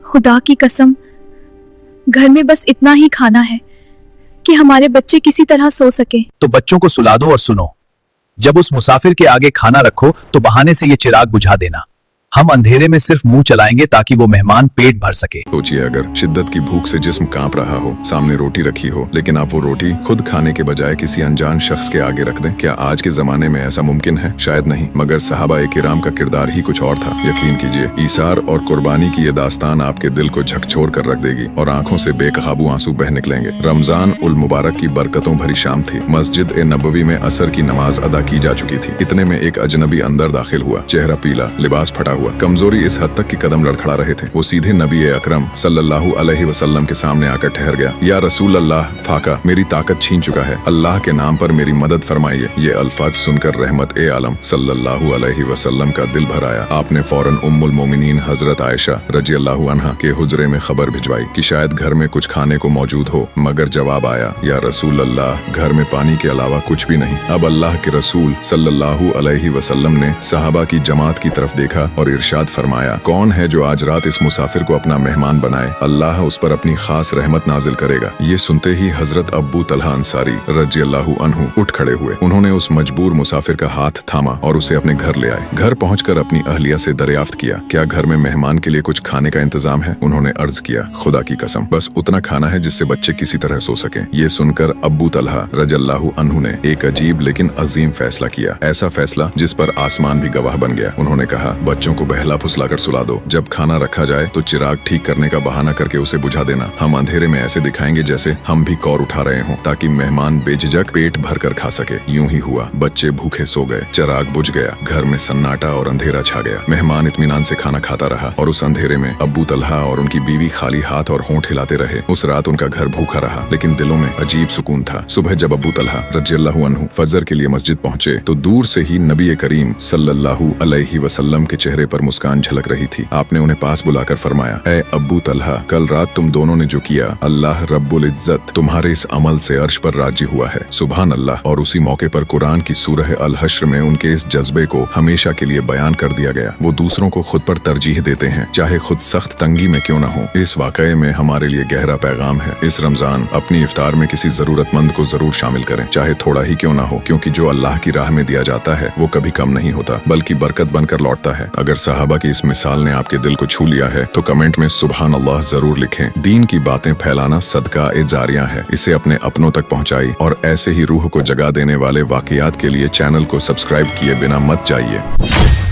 खुदा की कसम, घर में बस इतना ही खाना है कि हमारे बच्चे किसी तरह सो सके। तो बच्चों को सुला दो और सुनो, जब उस मुसाफिर के आगे खाना रखो तो बहाने से ये चिराग बुझा देना। हम अंधेरे में सिर्फ मुंह चलाएंगे ताकि वो मेहमान पेट भर सके। सोचिए अगर शिद्दत की भूख से जिस्म कांप रहा हो, सामने रोटी रखी हो, लेकिन आप वो रोटी खुद खाने के बजाय किसी अनजान शख्स के आगे रख दें। क्या आज के जमाने में ऐसा मुमकिन है? शायद नहीं, मगर सहाबा किराम का किरदार ही कुछ और था। यकीन कीजिए, ईसार और कुर्बानी की ये दास्तान आपके दिल को झकझोर कर रख देगी और आंखों से बेकाबू आंसू बह निकलेंगे। रमजान उल मुबारक की बरकतों भरी शाम थी। मस्जिद ए नबवी में असर की नमाज अदा की जा चुकी थी। इतने में एक अजनबी अंदर दाखिल हुआ, चेहरा पीला, लिबास फटा हुआ, कमजोरी इस हद तक कि कदम लड़खड़ा रहे थे। वो सीधे नबी अकरम सल्लल्लाहु अलैहि वसल्लम के सामने आकर ठहर गया। या रसूल अल्लाह, फाका मेरी ताकत छीन चुका है, अल्लाह के नाम पर मेरी मदद फरमाइए। ये अल्फाज सुनकर रहमत ए आलम सल्लल्लाहु अलैहि वसल्लम का दिल भर आया। आपने फौरन उम्मुल मोमिनीन हजरत आयशा रज़ियल्लाहु अन्हा के हुजरे में खबर भिजवाई कि शायद घर में कुछ खाने को मौजूद हो, मगर जवाब आया, या रसूल अल्लाह, घर में पानी के अलावा कुछ भी नहीं। अब अल्लाह के रसूल सल्लल्लाहु अलैहि वसल्लम ने सहाबा की जमात की तरफ देखा और इरशाद फरमाया, कौन है जो आज रात इस मुसाफिर को अपना मेहमान बनाए? अल्लाह उस पर अपनी खास रहमत नाजिल करेगा। ये सुनते ही हजरत अब्बू तलहा अंसारी रज़ियल्लाहु अन्हु उठ खड़े हुए। उन्होंने उस मजबूर मुसाफिर का हाथ थामा और उसे अपने घर ले आए। घर पहुंचकर अपनी अहलिया से दरियाफ्त किया, क्या घर में मेहमान के लिए कुछ खाने का इंतजाम है? उन्होंने अर्ज किया, खुदा की कसम, बस उतना खाना है जिससे बच्चे किसी तरह सो सके। ये सुनकर अब्बू तलहा रज़ियल्लाहु अन्हु ने एक अजीब लेकिन अजीम फैसला किया, ऐसा फैसला जिस पर आसमान भी गवाह बन गया। उन्होंने कहा, बच्चों को बहला फुसलाकर सुला दो। जब खाना रखा जाए तो चिराग ठीक करने का बहाना करके उसे बुझा देना। हम अंधेरे में ऐसे दिखाएंगे जैसे हम भी कौर उठा रहे हों, ताकि मेहमान बेझिझक पेट भर कर खा सके। यूं ही हुआ, बच्चे भूखे सो गए, चिराग बुझ गया, घर में सन्नाटा और अंधेरा छा गया। मेहमान इत्मीनान से खाना खाता रहा और उस अंधेरे में अब्बू तलहा और उनकी बीवी खाली हाथ और होंठ हिलाते रहे। उस रात उनका घर भूखा रहा, लेकिन दिलों में अजीब सुकून था। सुबह जब अब्बू तलहा रज़ियल्लाहु अन्हु फजर के लिए मस्जिद पहुंचे तो दूर से ही नबी करीम सल्लल्लाहु अलैहि वसल्लम के चेहरे पर मुस्कान झलक रही थी। आपने उन्हें पास बुलाकर फरमाया, ऐ अब्बू तलहा, कल रात तुम दोनों ने जो किया, अल्लाह रब्बुल इज्जत तुम्हारे इस अमल से अर्श पर राजी हुआ है। सुभान अल्लाह। और उसी मौके पर कुरान की सूरह अल हश्र में उनके इस जज्बे को हमेशा के लिए बयान कर दिया गया। वो दूसरों को खुद पर तरजीह देते हैं, चाहे खुद सख्त तंगी में क्यों न हो। इस वाकये में हमारे लिए गहरा पैगाम है। इस रमजान अपनी इफ्तार में किसी जरूरतमंद को जरूर शामिल करें, चाहे थोड़ा ही क्यों न हो, क्योंकि जो अल्लाह की राह में दिया जाता है वो कभी कम नहीं होता, बल्कि बरकत बनकर लौटता है। अगर सहाबा की इस मिसाल ने आपके दिल को छू लिया है तो कमेंट में सुभान अल्लाह जरूर लिखें। दीन की बातें फैलाना सदका ए जारिया है। इसे अपने अपनों तक पहुंचाई और ऐसे ही रूह को जगा देने वाले वाकयात के लिए चैनल को सब्सक्राइब किए बिना मत जाइए।